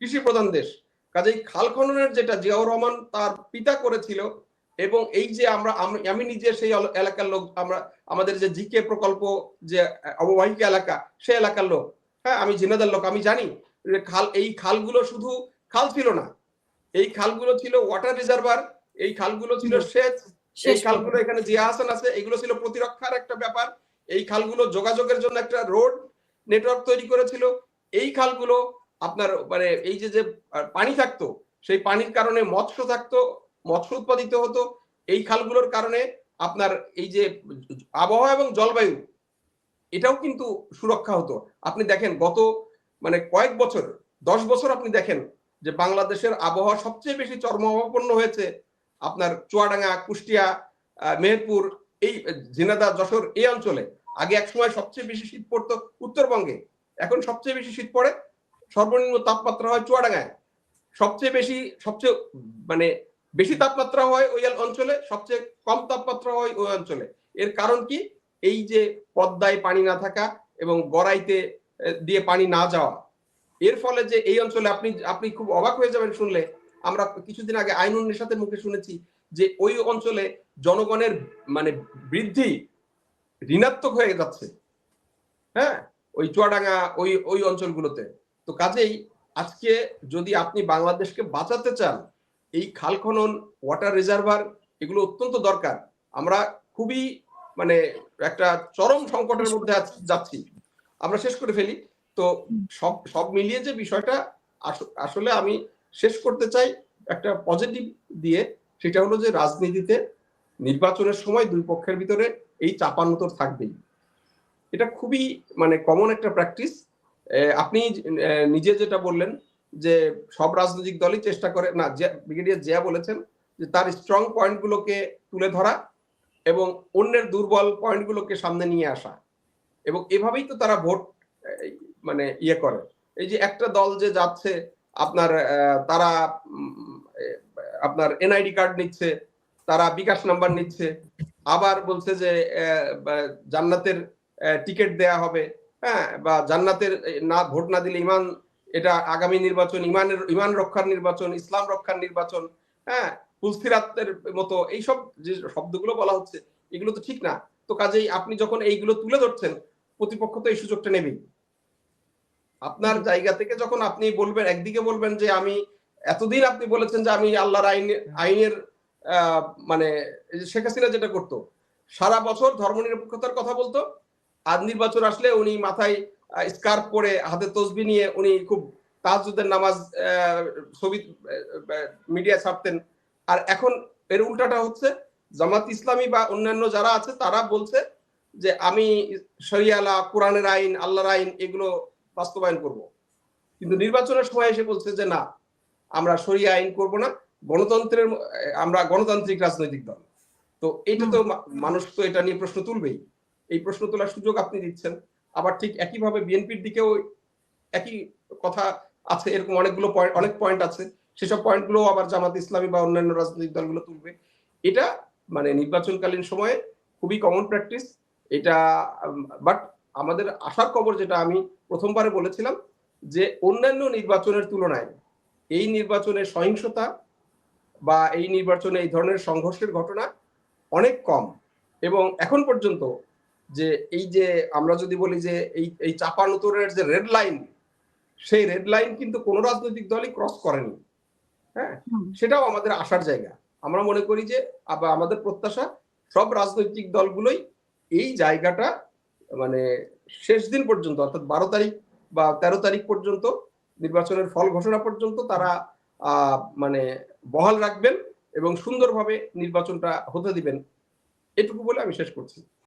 কৃষি প্রধান দেশ। কাজেই খাল খননের যেটা জিয়াউর রহমান তার পিতা করেছিল, এবং এই যে আমি নিজে সেই এলাকার লোক, আমাদের যে জিকে প্রকল্প যে অববাহিকা এলাকা, সেই এলাকার লোক। হ্যাঁ, আমি ঝিনাইদহের লোক, আমি জানি যে এই খালগুলো শুধু খাল ছিল না, এই খালগুলো ছিল ওয়াটার রিজার্ভার, এই খালগুলো ছিল সেচ, এই খালগুলো, এখানে জিয়া হাসান আছে, এগুলো ছিল প্রতিরক্ষার একটা ব্যাপার। এই খালগুলো যোগাযোগের জন্য একটা রোড নেটওয়ার্ক তৈরি করেছিল। এই খালগুলো আপনার মানে এই যে পানি থাকতো, সেই পানির কারণে মৎস্য থাকতো, মৎস্য উৎপাদিত হতো। এই খালগুলোর কারণে আপনার এই যে আবহাওয়া এবং জলবায়ু, এটাও কিন্তু সুরক্ষা হতো। আপনি দেখেন গত মানে কয়েক বছর, 10 বছর আপনি দেখেন যে বাংলাদেশের আবহাওয়া সবচেয়ে বেশি চরমাপন্ন হয়েছে আপনার চুয়াডাঙ্গা, কুষ্টিয়া, মেহেরপুর, এই ঝিনাইদহ, যশোর, এই অঞ্চলে। আগে এক সময় সবচেয়ে বেশি শীত পড়তো উত্তরবঙ্গে, এখন সবচেয়ে বেশি শীত পড়ে, সর্বনিম্ন তাপমাত্রা হয় চুয়াডাঙ্গায়, সবচেয়ে মানে বেশি তাপমাত্রা হয় ওই অঞ্চলে, সবচেয়ে কম তাপমাত্রা হয় ওই অঞ্চলে। এর কারণ কি? এই যে পদ্মায় পানি না থাকা এবং গড়াইতে দিয়ে পানি না যাওয়া, এর ফলে যে এই অঞ্চলে আপনি খুব অবাক হয়ে যাবেন শুনলে, আমরা কিছুদিন আগে আইনুন নেশাতের মুখে শুনেছি যে ওই অঞ্চলে জনগণের মানে বৃদ্ধি ঋণাত্মক হয়ে যাচ্ছে। হ্যাঁ, ওই চুয়াডাঙ্গা, ওই অঞ্চলগুলোতে। তো কাজেই আজকে যদি আপনি বাংলাদেশকে বাঁচাতে চান, এই খাল খনন, ওয়াটার রিজার্ভার, এগুলো অত্যন্ত দরকার। আমরা খুবই মানে একটা চরম সংকটের মধ্যে যাচ্ছি। আমরা শেষ করে ফেলি। তো সব মিলিয়ে যে বিষয়টা, আসলে আমি শেষ করতে চাই একটা পজিটিভ দিয়ে, সেটা হলো যে রাজনীতিতে নির্বাচনের সময় দুই পক্ষের ভিতরে এই চাপানোতর থাকবেই। এটা খুবই মানে কমন একটা প্র্যাকটিস। আপনি নিজে যেটা বললেন যে সব রাজনৈতিক দলই চেষ্টা করে না, ব্রিগেডিয়ার জিয়া বলেছেন যে তার স্ট্রং পয়েন্টগুলোকে তুলে ধরা এবং অন্যের দুর্বল পয়েন্টগুলোকে সামনে নিয়ে আসা, এবং এভাবেই তো তারা ভোট মানে ইয়ে করে। এই যে একটা দল যে যাচ্ছে আপনার তারা আপনার এনআইডি কার্ড নিচ্ছে, তারা বিকাশ নাম্বার নিচ্ছে, আবার বলছে যে জান্নাতের টিকিট দেয়া হবে, হ্যাঁ, বা জান্নাতের না ভোট না দিলে ইমান, এটা আগামী নির্বাচন ইমান রক্ষার নির্বাচন, ইসলাম রক্ষার নির্বাচন, হ্যাঁ, ফুলসিরাতের মতো এইসব যে শব্দগুলো বলা হচ্ছে, এগুলো তো ঠিক না। তো কাজেই আপনি যখন এইগুলো তুলে ধরছেন, প্রতিপক্ষ তো এই সুযোগটা নেবেই। আপনার জায়গা থেকে যখন আপনি বলবেন, একদিকে বলবেন যে আমি এতদিন আপনি বলেছেন যে আমি আল্লাহর আইনের মানে শেখ হাসিনা যেটা করতো, সারা বছর ধর্মনিরপেক্ষতার কথা বলতো, আর নির্বাচন আসলে উনি মাথায় স্কার্ফ পরে হাতে তসবি নিয়ে উনি খুব তাহাজ্জুদের নামাজ ছবি মিডিয়া ছাপতেন। আর এখন এর উল্টাটা হচ্ছে, জামাত ইসলামী বা অন্যান্য যারা আছে তারা বলছে যে আমি শরিয়ালা, কোরআনের আইন, আল্লাহর আইন, এগুলো বাস্তবায়ন করব। কিন্তু নির্বাচনের সময় এসে বলছে যে না, আমরা শরিয়া আইন করব না, আমরা গণতান্ত্রিক রাজনৈতিক দল। তো এটা তো মানুষ তো এটা নিয়ে প্রশ্ন তুলবেই। এই প্রশ্ন তোলার সুযোগ আপনি দিচ্ছেন। আবার ঠিক একইভাবে বিএনপির দিকেও একই কথা আছে, এরকম অনেক পয়েন্ট আছে, সেসব পয়েন্টগুলো আবার জামাত ইসলামী বা অন্যান্য রাজনৈতিক দলগুলো তুলবে। এটা মানে নির্বাচনকালীন সময়ে খুবই কমন প্র্যাকটিস এটা। বাট আমাদের আশার খবর, যেটা আমি প্রথমবারে বলেছিলাম, যে অন্যান্য নির্বাচনের তুলনায় এই নির্বাচনে সহিংসতা বা এই নির্বাচনে এই ধরনের সংঘর্ষের ঘটনা অনেক কম। এবং এখন পর্যন্ত যে এই যে আমরা যদি বলি যে এই চাপানোতরের যে রেড লাইন, সেই রেড লাইন কিন্তু কোন রাজনৈতিক দলই ক্রস করেনি। হ্যাঁ, সেটাও আমাদের আশার জায়গা। আমরা মনে করি যে আমাদের প্রত্যাশা সব রাজনৈতিক দলগুলোই এই জায়গাটা মানে শেষ দিন পর্যন্ত, অর্থাৎ 12 তারিখ বা 13 তারিখ পর্যন্ত, নির্বাচনের ফল ঘোষণা পর্যন্ত তারা মানে বহাল রাখবেন এবং সুন্দরভাবে নির্বাচনটা হতে দিবেন। এটুকু বলে আমি শেষ করছি।